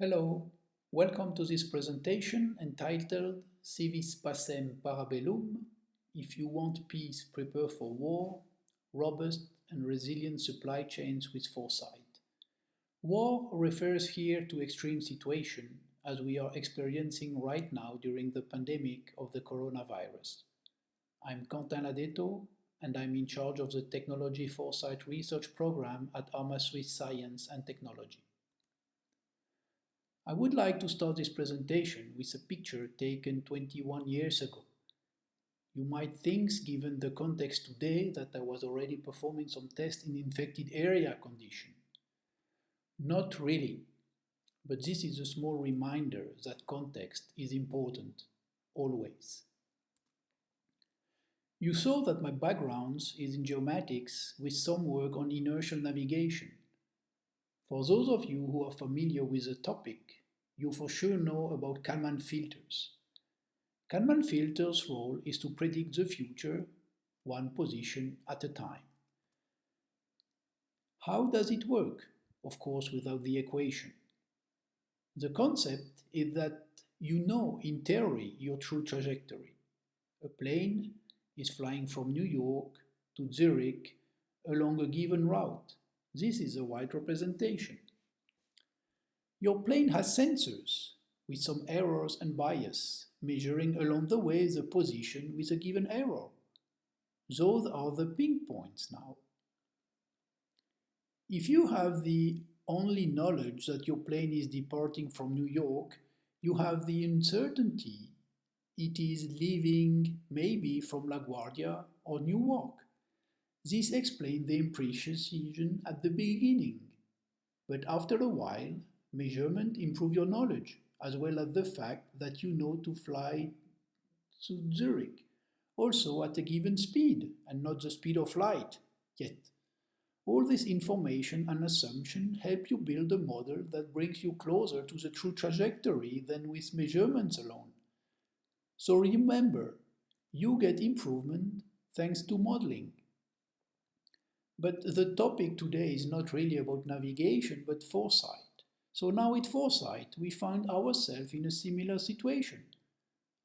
Hello, welcome to this presentation entitled Civis Pacem Parabellum. If you want peace, prepare for war, robust and resilient supply chains with foresight. War refers here to extreme situation as we are experiencing right now during the pandemic of the coronavirus. I'm Quentin Ladeto and I'm in charge of the Technology Foresight research program at armasuisse Science and Technology. I would like to start this presentation with a picture taken 21 years ago. You might think, given the context today, that I was already performing some tests in infected area condition. Not really, but this is a small reminder that context is important, always. You saw that my background is in geomatics with some work on inertial navigation. For those of you who are familiar with the topic, you for sure know about Kalman filters. Kalman filters' role is to predict the future, one position at a time. How does it work? Of course, without the equation. The concept is that you know in theory your true trajectory. A plane is flying from New York to Zurich along a given route. This is a wide representation. Your plane has sensors with some errors and bias, measuring along the way the position with a given error. Those are the ping points now. If you have the only knowledge that your plane is departing from New York, you have the uncertainty it is leaving maybe from LaGuardia or Newark. This explains the imprecision at the beginning, but after a while, measurement improve your knowledge, as well as the fact that you know to fly to Zurich, also at a given speed, and not the speed of light, yet. All this information and assumption help you build a model that brings you closer to the true trajectory than with measurements alone. So remember, you get improvement thanks to modeling. But the topic today is not really about navigation, but foresight. So now with foresight, we find ourselves in a similar situation.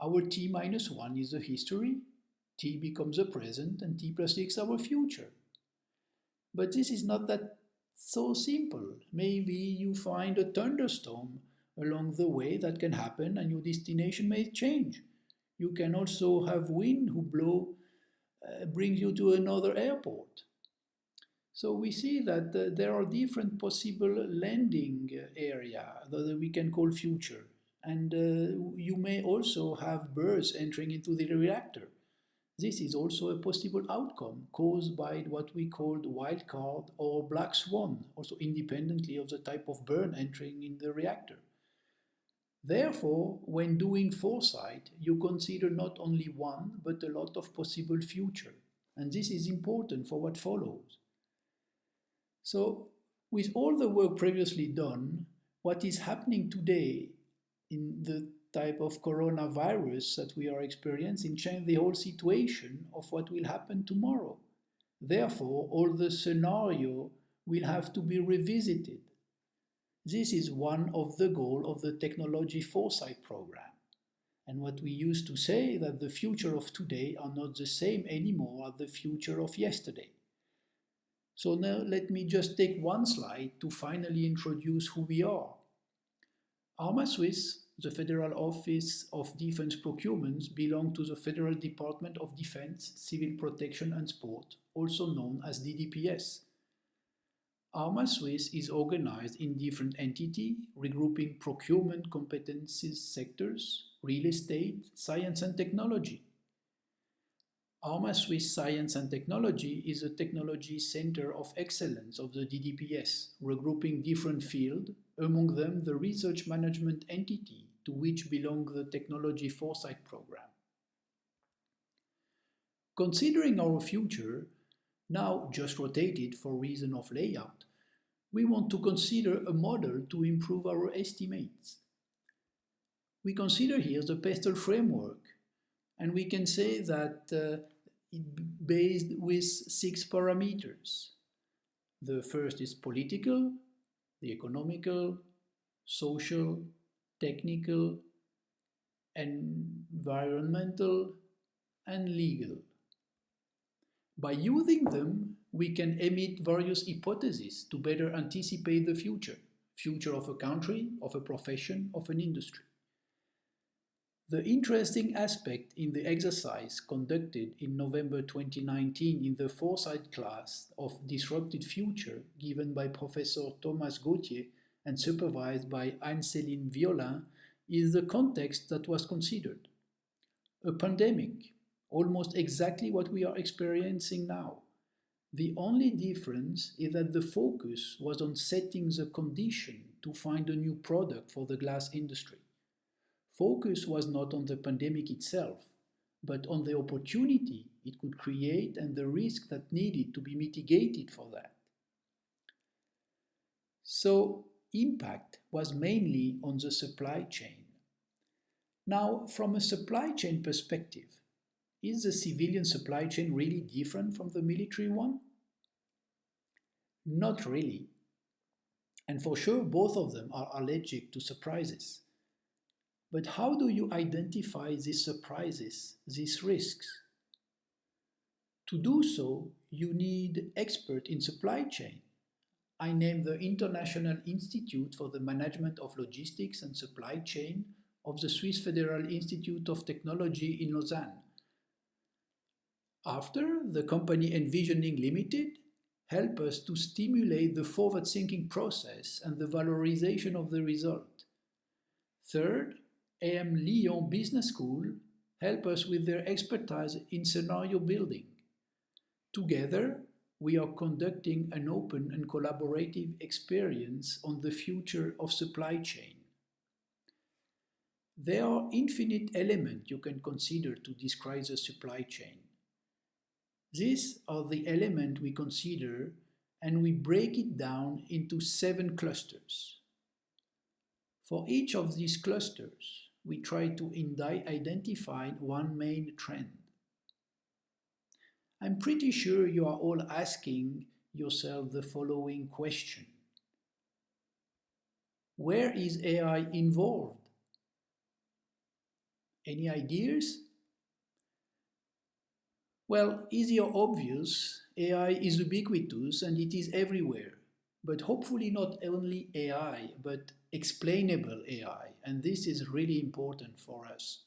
Our t minus 1 is the history, t becomes the present, and t plus x our future. But this is not that so simple. Maybe you find a thunderstorm along the way that can happen and your destination may change. You can also have wind who brings you to another airport. So we see that there are different possible landing area that we can call future. And you may also have birds entering into the reactor. This is also a possible outcome caused by what we call the wild card or black swan, also independently of the type of bird entering in the reactor. Therefore, when doing foresight, you consider not only one, but a lot of possible future. And this is important for what follows. So, with all the work previously done, what is happening today in the type of coronavirus that we are experiencing change the whole situation of what will happen tomorrow. Therefore, all the scenario will have to be revisited. This is one of the goals of the Technology Foresight program. And what we used to say that the future of today are not the same anymore as the future of yesterday. So now let me just take one slide to finally introduce who we are. armasuisse, the Federal Office of Defense Procurement, belong to the Federal Department of Defense, Civil Protection and Sport, also known as DDPS. armasuisse is organized in different entities, regrouping procurement competencies sectors, real estate, science and technology. armasuisse Science and Technology is a technology center of excellence of the DDPS, regrouping different fields, among them the research management entity to which belong the Technology Foresight program. Considering our future, now just rotated for reason of layout, we want to consider a model to improve our estimates. We consider here the PESTEL framework, and we can say that based with 6 parameters. The first is political, the economical, social, technical, environmental, and legal. By using them, we can emit various hypotheses to better anticipate the future of a country, of a profession, of an industry. The interesting aspect in the exercise conducted in November 2019 in the Foresight class of Disrupted Future given by Professor Thomas Gauthier and supervised by Anne-Céline Violin is the context that was considered. A pandemic, almost exactly what we are experiencing now. The only difference is that the focus was on setting the condition to find a new product for the glass industry. Focus was not on the pandemic itself, but on the opportunity it could create and the risk that needed to be mitigated for that. So, impact was mainly on the supply chain. Now, from a supply chain perspective, is the civilian supply chain really different from the military one? Not really. And for sure, both of them are allergic to surprises. But how do you identify these surprises, these risks? To do so, you need experts in supply chain. I name the International Institute for the Management of Logistics and Supply Chain of the Swiss Federal Institute of Technology in Lausanne. After, the company Envisioning Ltd help us to stimulate the forward-thinking process and the valorization of the result. Third, EM Lyon Business School help us with their expertise in scenario building. Together, we are conducting an open and collaborative experience on the future of supply chain. There are infinite elements you can consider to describe the supply chain. These are the elements we consider, and we break it down into 7 clusters. For each of these clusters, we try to identify one main trend. I'm pretty sure you are all asking yourself the following question. Where is AI involved? Any ideas? Well, easy or obvious, AI is ubiquitous and it is everywhere. But hopefully not only AI, but explainable AI, and this is really important for us.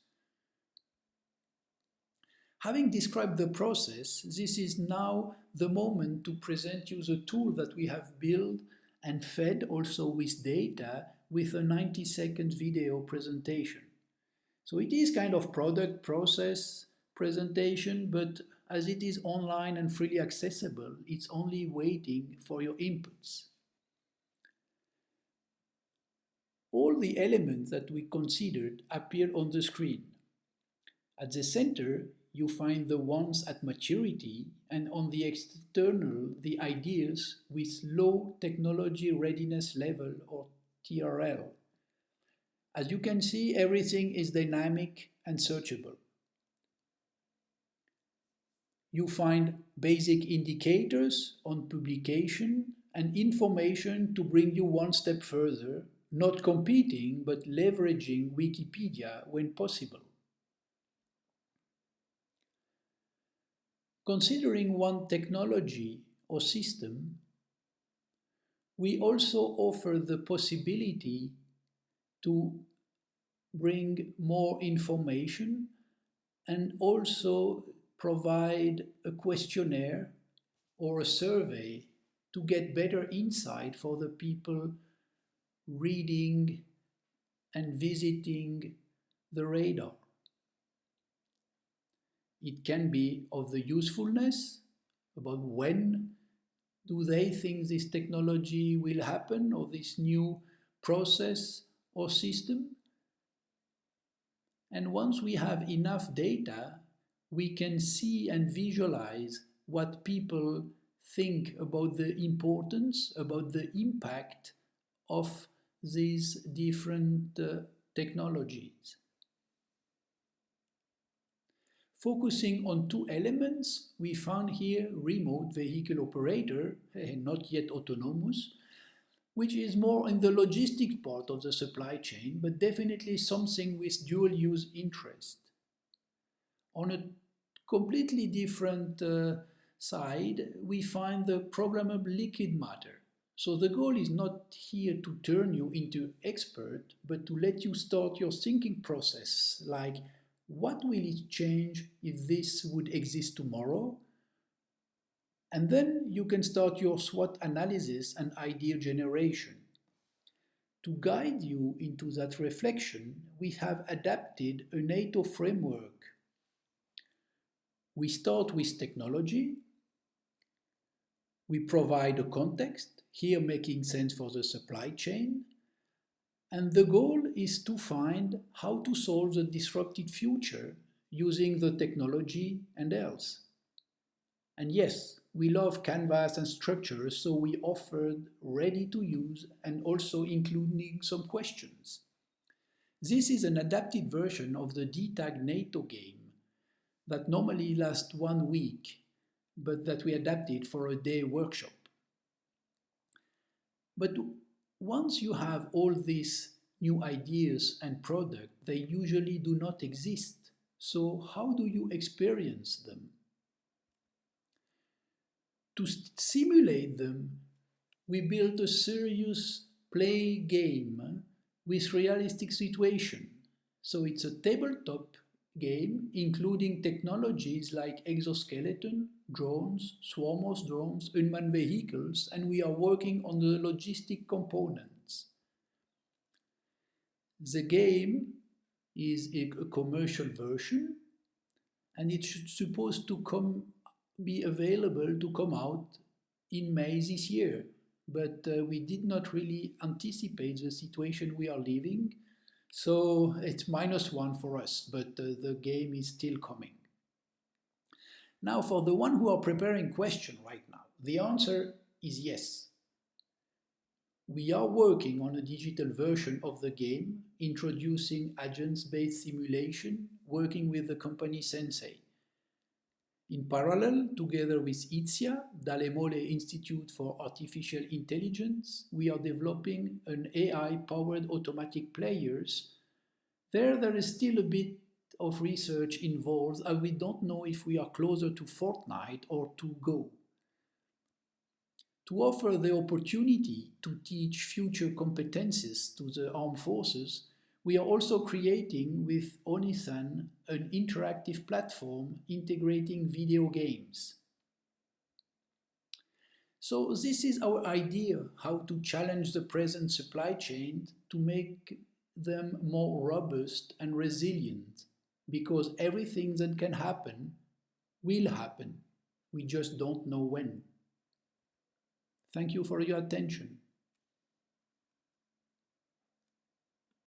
Having described the process, this is now the moment to present you the tool that we have built and fed also with data with a 90-second video presentation. So it is kind of product process presentation, but as it is online and freely accessible, it's only waiting for your inputs. All the elements that we considered appear on the screen. At the center, you find the ones at maturity, and on the external, the ideas with low technology readiness level, or TRL. As you can see, everything is dynamic and searchable. You find basic indicators on publication and information to bring you one step further, not competing but leveraging Wikipedia when possible. Considering one technology or system, we also offer the possibility to bring more information and also provide a questionnaire or a survey to get better insight for the people reading and visiting the radar. It can be of the usefulness, about when do they think this technology will happen or this new process or system. And once we have enough data, we can see and visualize what people think about the importance, about the impact of these different technologies. Focusing on 2 elements, we found here remote vehicle operator, not yet autonomous, which is more in the logistic part of the supply chain, but definitely something with dual use interest. On a completely different side, we find the programmable liquid matter. So the goal is not here to turn you into expert, but to let you start your thinking process, like what will it change if this would exist tomorrow? And then you can start your SWOT analysis and idea generation. To guide you into that reflection, we have adapted a NATO framework. We start with technology. We provide a context, here making sense for the supply chain. And the goal is to find how to solve the disrupted future using the technology and else. And yes, we love canvas and structures, so we offered ready to use and also including some questions. This is an adapted version of the DTAG NATO game that normally lasts 1 week, but that we adapted for a day workshop. But once you have all these new ideas and products, they usually do not exist. So how do you experience them? To simulate them, we built a serious play game with realistic situation. So it's a tabletop game including technologies like exoskeleton, drones, swarm of drones, unmanned vehicles, and we are working on the logistic components. The game is a commercial version, and it's supposed to be available to come out in May this year. But we did not really anticipate the situation we are living, so it's -1 for us, but the game is still coming. Now, for the one who are preparing question right now, the answer is yes. We are working on a digital version of the game, introducing agents-based simulation, working with the company Sensei. In parallel, together with ITSIA, Dalle Mole Institute for Artificial Intelligence, we are developing an AI-powered automatic players. There is still a bit of research involved, and we don't know if we are closer to Fortnite or to Go. To offer the opportunity to teach future competencies to the armed forces, we are also creating with Onisan an interactive platform integrating video games. So this is our idea how to challenge the present supply chain to make them more robust and resilient, because everything that can happen will happen. We just don't know when. Thank you for your attention.